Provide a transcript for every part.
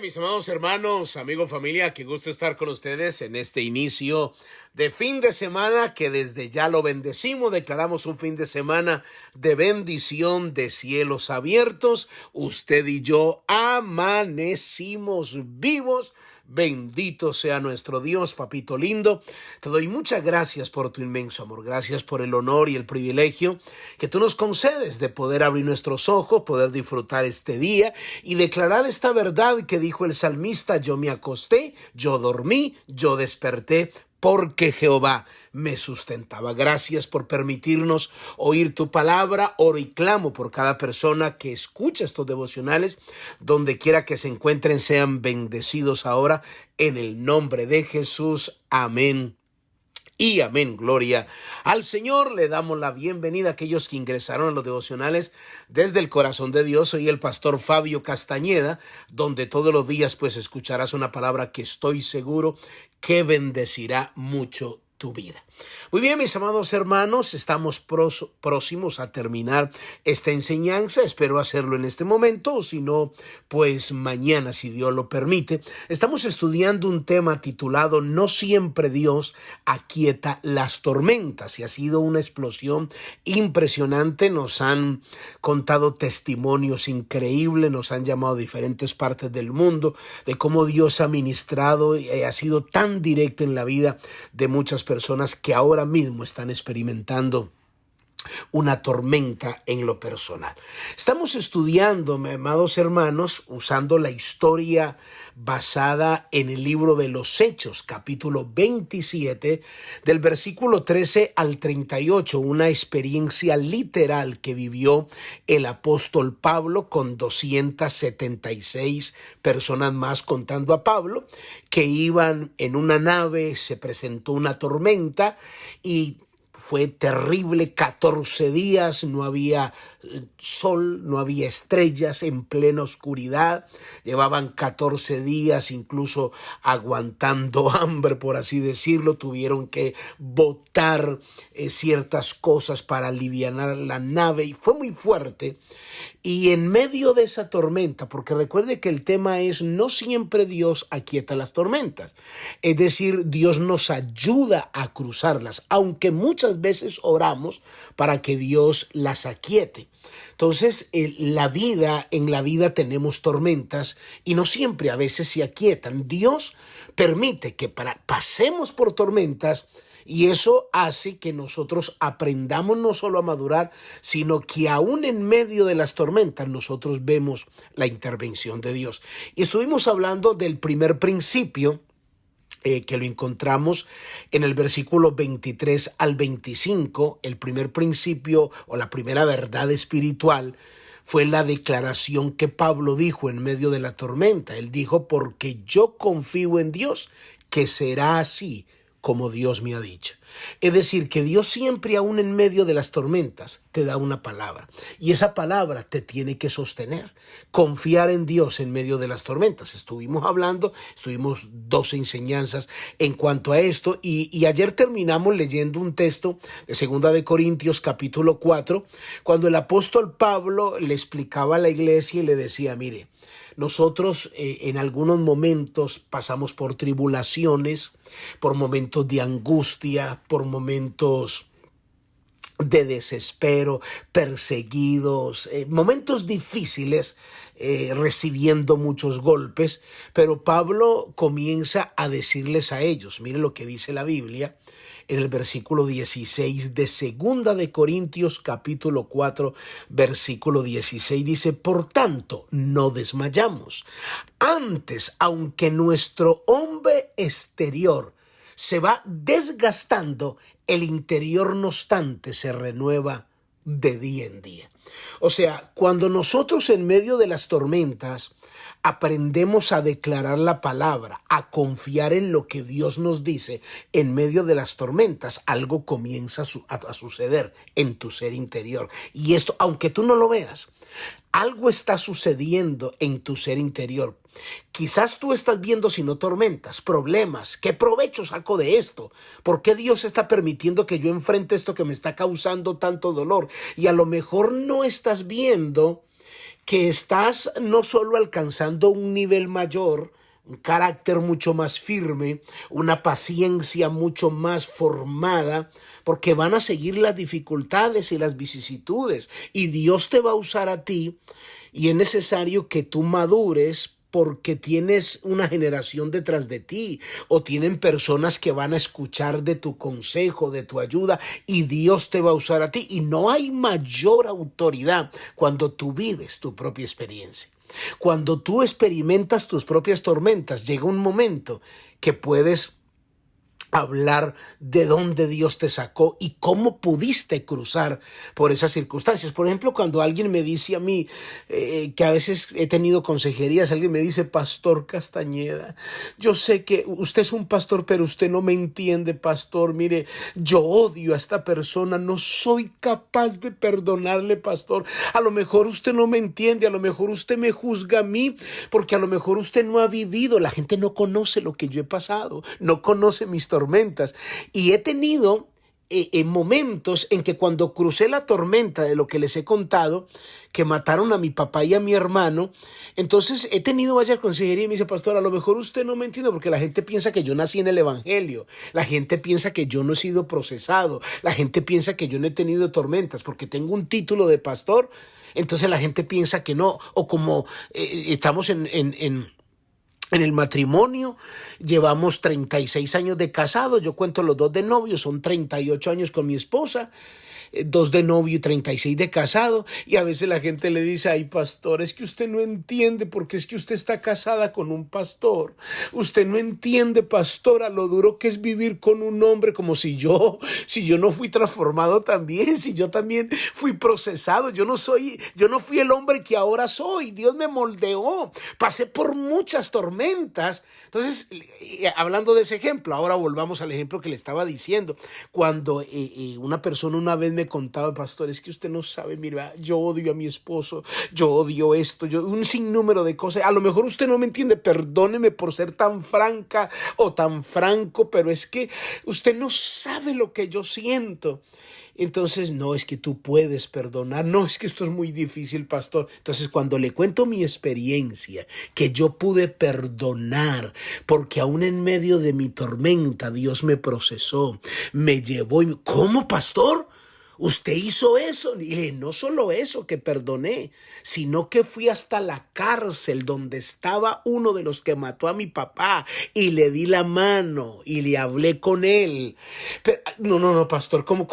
mis amados hermanos, amigos, familia, qué gusto estar con ustedes en este inicio de fin de semana que desde ya lo bendecimos, declaramos un fin de semana de bendición, de cielos abiertos. Usted y yo amanecimos vivos. Bendito sea nuestro Dios, papito lindo. Te doy muchas gracias por tu inmenso amor. Gracias por el honor y el privilegio que tú nos concedes de poder abrir nuestros ojos, poder disfrutar este día y declarar esta verdad que dijo el salmista: yo me acosté, yo dormí, yo desperté, porque Jehová me sustentaba. Gracias por permitirnos oír tu palabra. Oro y clamo por cada persona que escucha estos devocionales, donde quiera que se encuentren, sean bendecidos ahora en el nombre de Jesús. Amén. Y amén, gloria al Señor. Le damos la bienvenida a aquellos que ingresaron a los devocionales desde el corazón de Dios. Soy el pastor Fabio Castañeda, donde todos los días pues escucharás una palabra que estoy seguro que bendecirá mucho tu vida. Muy bien, mis amados hermanos, estamos próximos a terminar esta enseñanza. Espero hacerlo en este momento, o si no, pues mañana, si Dios lo permite. Estamos estudiando un tema titulado No siempre Dios aquieta las tormentas, y ha sido una explosión impresionante. Nos han contado testimonios increíbles, nos han llamado a diferentes partes del mundo de cómo Dios ha ministrado y ha sido tan directo en la vida de muchas personas que ahora mismo están experimentando una tormenta en lo personal. Estamos estudiando, mis amados hermanos, usando la historia basada en el libro de los Hechos, capítulo 27, del versículo 13 al 38, una experiencia literal que vivió el apóstol Pablo con 276 personas más, contando a Pablo, que iban en una nave. Se presentó una tormenta y fue terrible. 14 días no había sol, no había estrellas, en plena oscuridad. Llevaban 14 días incluso aguantando hambre, por así decirlo. Tuvieron que botar ciertas cosas para alivianar la nave, y fue muy fuerte. Y en medio de esa tormenta, porque recuerde que el tema es: no siempre Dios aquieta las tormentas. Es decir, Dios nos ayuda a cruzarlas, aunque muchas veces oramos para que Dios las aquiete. Entonces, en la vida tenemos tormentas y no siempre, a veces se aquietan. Dios permite que pasemos por tormentas, y eso hace que nosotros aprendamos no solo a madurar, sino que aún en medio de las tormentas nosotros vemos la intervención de Dios. Y estuvimos hablando del primer principio, que lo encontramos en el versículo 23 al 25. El primer principio, o la primera verdad espiritual, fue la declaración que Pablo dijo en medio de la tormenta. Él dijo: porque yo confío en Dios, que será así como Dios me ha dicho. Es decir, que Dios siempre, aún en medio de las tormentas, te da una palabra, y esa palabra te tiene que sostener. Confiar en Dios en medio de las tormentas. Estuvimos 2 enseñanzas en cuanto a esto, y ayer terminamos leyendo un texto de 2 de Corintios capítulo 4, cuando el apóstol Pablo le explicaba a la iglesia y le decía: mire, nosotros en algunos momentos pasamos por tribulaciones, por momentos de angustia, por momentos de desespero, perseguidos, momentos difíciles, recibiendo muchos golpes. Pero Pablo comienza a decirles a ellos, miren lo que dice la Biblia en el versículo 16 de 2 de Corintios capítulo 4, versículo 16, dice: por tanto, no desmayamos. Antes, aunque nuestro hombre exterior se va desgastando, el interior no obstante se renueva de día en día. O sea, cuando nosotros en medio de las tormentas aprendemos a declarar la palabra, a confiar en lo que Dios nos dice en medio de las tormentas, algo comienza a suceder en tu ser interior. Y esto, aunque tú no lo veas, algo está sucediendo en tu ser interior. Quizás tú estás viendo, si no tormentas, problemas. ¿Qué provecho saco de esto? ¿Por qué Dios está permitiendo que yo enfrente esto que me está causando tanto dolor? Y a lo mejor no estás viendo que estás no solo alcanzando un nivel mayor, un carácter mucho más firme, una paciencia mucho más formada, porque van a seguir las dificultades y las vicisitudes, y Dios te va a usar a ti, y es necesario que tú madures porque tienes una generación detrás de ti o tienen personas que van a escuchar de tu consejo, de tu ayuda, y Dios te va a usar a ti. Y no hay mayor autoridad cuando tú vives tu propia experiencia. Cuando tú experimentas tus propias tormentas, llega un momento que puedes hablar de dónde Dios te sacó y cómo pudiste cruzar por esas circunstancias. Por ejemplo, cuando alguien me dice a mí, que a veces he tenido consejerías, alguien me dice: Pastor Castañeda, yo sé que usted es un pastor, pero usted no me entiende, pastor. Mire, yo odio a esta persona, no soy capaz de perdonarle, pastor. A lo mejor usted no me entiende, a lo mejor usted me juzga a mí, porque a lo mejor usted no ha vivido. La gente no conoce lo que yo he pasado, no conoce mis tormentas, y he tenido momentos en que cuando crucé la tormenta de lo que les he contado, que mataron a mi papá y a mi hermano, entonces he tenido varias consejerías y me dice: pastor, a lo mejor usted no me entiende porque la gente piensa que yo nací en el evangelio, la gente piensa que yo no he sido procesado, la gente piensa que yo no he tenido tormentas porque tengo un título de pastor. Entonces la gente piensa que no, o como estamos en el matrimonio, llevamos 36 años de casado, yo cuento los 2 de novio, son 38 años con mi esposa, 2 de novio y 36 de casado, y a veces la gente le dice: ay, pastor, es que usted no entiende porque es que usted está casada con un pastor, usted no entiende, pastora, lo duro que es vivir con un hombre, como si yo no fui transformado también, si yo también fui procesado, yo no fui el hombre que ahora soy, Dios me moldeó, pasé por muchas tormentas. Entonces, hablando de ese ejemplo, ahora volvamos al ejemplo que le estaba diciendo, cuando una persona una vez me contaba: pastor, es que usted no sabe, mira, yo odio a mi esposo, yo odio esto, un sinnúmero de cosas. A lo mejor usted no me entiende, perdóneme por ser tan franca o tan franco, pero es que usted no sabe lo que yo siento. Entonces, no, es que tú puedes perdonar, no, es que esto es muy difícil, pastor. Entonces, cuando le cuento mi experiencia, que yo pude perdonar, porque aún en medio de mi tormenta, Dios me procesó, me llevó. ¿Cómo, pastor? ¿Usted hizo eso? Y no solo eso que perdoné, sino que fui hasta la cárcel donde estaba uno de los que mató a mi papá y le di la mano y le hablé con él. Pero, no, pastor, ¿cómo?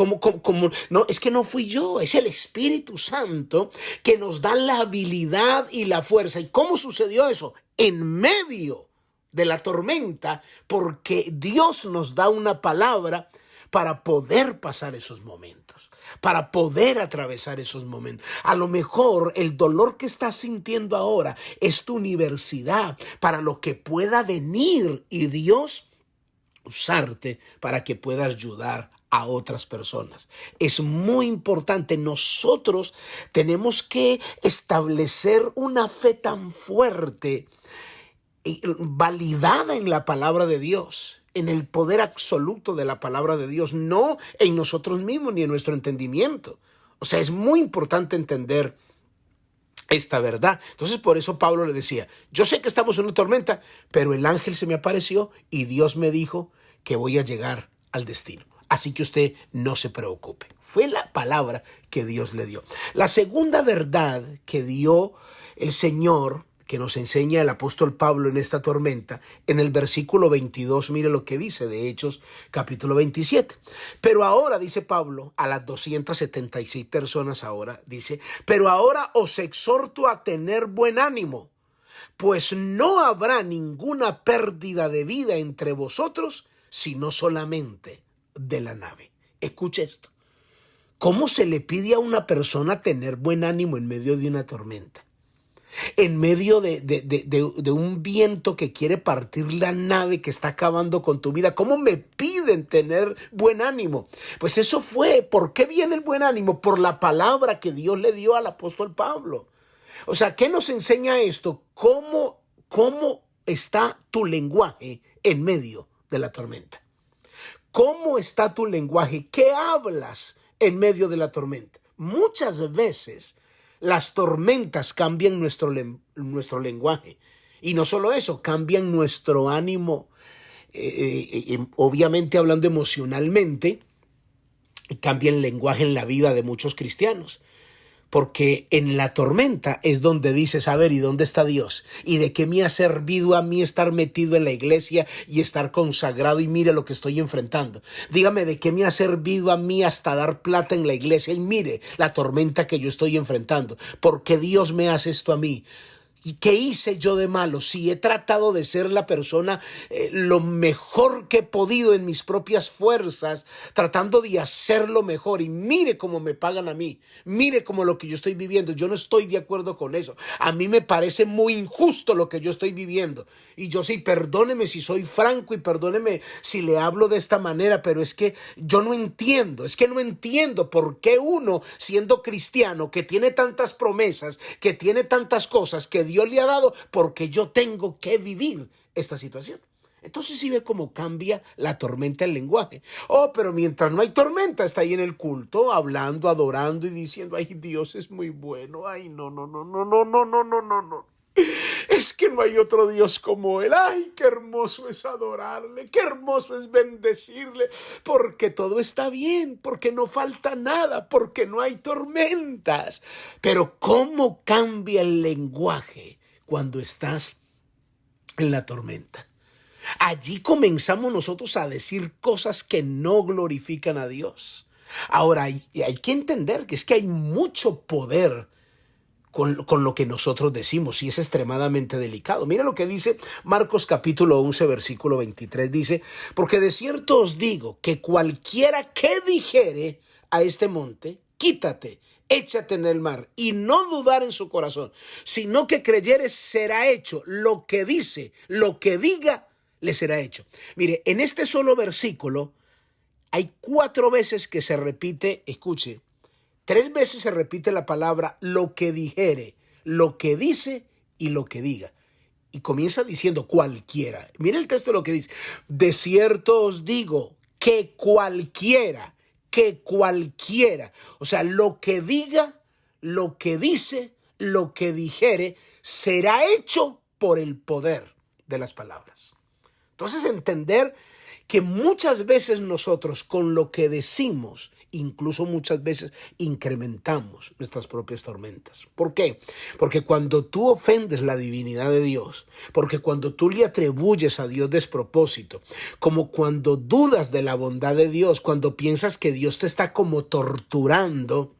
No, es que no fui yo, es el Espíritu Santo que nos da la habilidad y la fuerza. ¿Y cómo sucedió eso? En medio de la tormenta, porque Dios nos da una palabra para poder pasar esos momentos, para poder atravesar esos momentos. A lo mejor el dolor que estás sintiendo ahora es tu universidad para lo que pueda venir y Dios usarte para que puedas ayudar a otras personas. Es muy importante. Nosotros tenemos que establecer una fe tan fuerte, validada en la palabra de Dios, en el poder absoluto de la palabra de Dios, no en nosotros mismos ni en nuestro entendimiento. O sea, es muy importante entender esta verdad. Entonces, por eso Pablo le decía: yo sé que estamos en una tormenta, pero el ángel se me apareció y Dios me dijo que voy a llegar al destino. Así que usted no se preocupe. Fue la palabra que Dios le dio. La segunda verdad que dio el Señor, que nos enseña el apóstol Pablo en esta tormenta, en el versículo 22, mire lo que dice de Hechos capítulo 27. Pero ahora, dice Pablo, a las 276 personas ahora, dice: pero ahora os exhorto a tener buen ánimo, pues no habrá ninguna pérdida de vida entre vosotros, sino solamente de la nave. Escuche esto. ¿Cómo se le pide a una persona tener buen ánimo en medio de una tormenta? En medio de un viento que quiere partir la nave, que está acabando con tu vida. ¿Cómo me piden tener buen ánimo? Pues eso fue. ¿Por qué viene el buen ánimo? Por la palabra que Dios le dio al apóstol Pablo. O sea, ¿qué nos enseña esto? ¿Cómo está tu lenguaje en medio de la tormenta? ¿Cómo está tu lenguaje? ¿Qué hablas en medio de la tormenta? Muchas veces Las tormentas cambian nuestro lenguaje. Y no solo eso, cambian nuestro ánimo, obviamente hablando emocionalmente, cambia el lenguaje en la vida de muchos cristianos. Porque en la tormenta es donde dices, a ver, ¿y dónde está Dios? ¿Y de qué me ha servido a mí estar metido en la iglesia y estar consagrado y mire lo que estoy enfrentando? Dígame, ¿de qué me ha servido a mí hasta dar plata en la iglesia y mire la tormenta que yo estoy enfrentando? ¿Por qué Dios me hace esto a mí? ¿Y qué hice yo de malo? Si he tratado de ser la persona lo mejor que he podido en mis propias fuerzas, tratando de hacerlo mejor, y mire cómo me pagan a mí, mire cómo lo que yo estoy viviendo, yo no estoy de acuerdo con eso. A mí me parece muy injusto lo que yo estoy viviendo. Y yo sí, perdóneme si soy franco y perdóneme si le hablo de esta manera, pero es que yo no entiendo, no entiendo por qué uno, siendo cristiano, que tiene tantas promesas, que tiene tantas cosas que Dios le ha dado, porque yo tengo que vivir esta situación. Entonces sí ve cómo cambia la tormenta el lenguaje. Oh, pero mientras no hay tormenta, está ahí en el culto, hablando, adorando y diciendo, ay, Dios es muy bueno. Ay, no. Es que no hay otro Dios como Él. Ay, qué hermoso es adorarle, qué hermoso es bendecirle, porque todo está bien, porque no falta nada, porque no hay tormentas. Pero ¿cómo cambia el lenguaje cuando estás en la tormenta? Allí comenzamos nosotros a decir cosas que no glorifican a Dios. Ahora, hay que entender que es que hay mucho poder con lo que nosotros decimos, y es extremadamente delicado. Mira lo que dice Marcos capítulo 11, versículo 23, dice, porque de cierto os digo que cualquiera que dijere a este monte, quítate, échate en el mar, y no dudar en su corazón, sino que creyere, será hecho lo que dice, lo que diga, le será hecho. Mire, en este solo versículo hay 4 veces que se repite, escuche, 3 veces se repite la palabra lo que dijere, lo que dice y lo que diga. Y comienza diciendo cualquiera. Mira el texto de lo que dice. De cierto os digo que cualquiera. O sea, lo que diga, lo que dice, lo que dijere, será hecho por el poder de las palabras. Entonces entender que muchas veces nosotros con lo que decimos, incluso muchas veces incrementamos nuestras propias tormentas. ¿Por qué? Porque cuando tú ofendes la divinidad de Dios, porque cuando tú le atribuyes a Dios despropósito, como cuando dudas de la bondad de Dios, cuando piensas que Dios te está como torturando,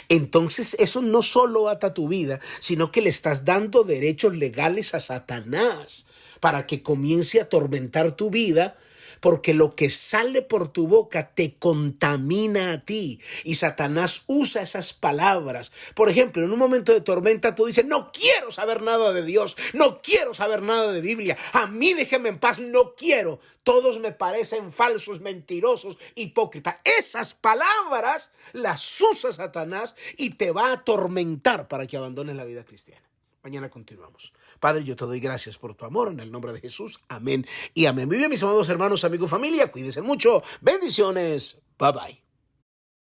entonces eso no solo ata tu vida, sino que le estás dando derechos legales a Satanás para que comience a atormentar tu vida, porque lo que sale por tu boca te contamina a ti. Y Satanás usa esas palabras. Por ejemplo, en un momento de tormenta tú dices, no quiero saber nada de Dios, no quiero saber nada de Biblia, a mí déjeme en paz, no quiero. Todos me parecen falsos, mentirosos, hipócritas. Esas palabras las usa Satanás y te va a atormentar para que abandones la vida cristiana. Mañana continuamos. Padre, yo te doy gracias por tu amor en el nombre de Jesús. Amén y amén. Muy bien, mis amados hermanos, amigos, familia. Cuídense mucho. Bendiciones. Bye bye.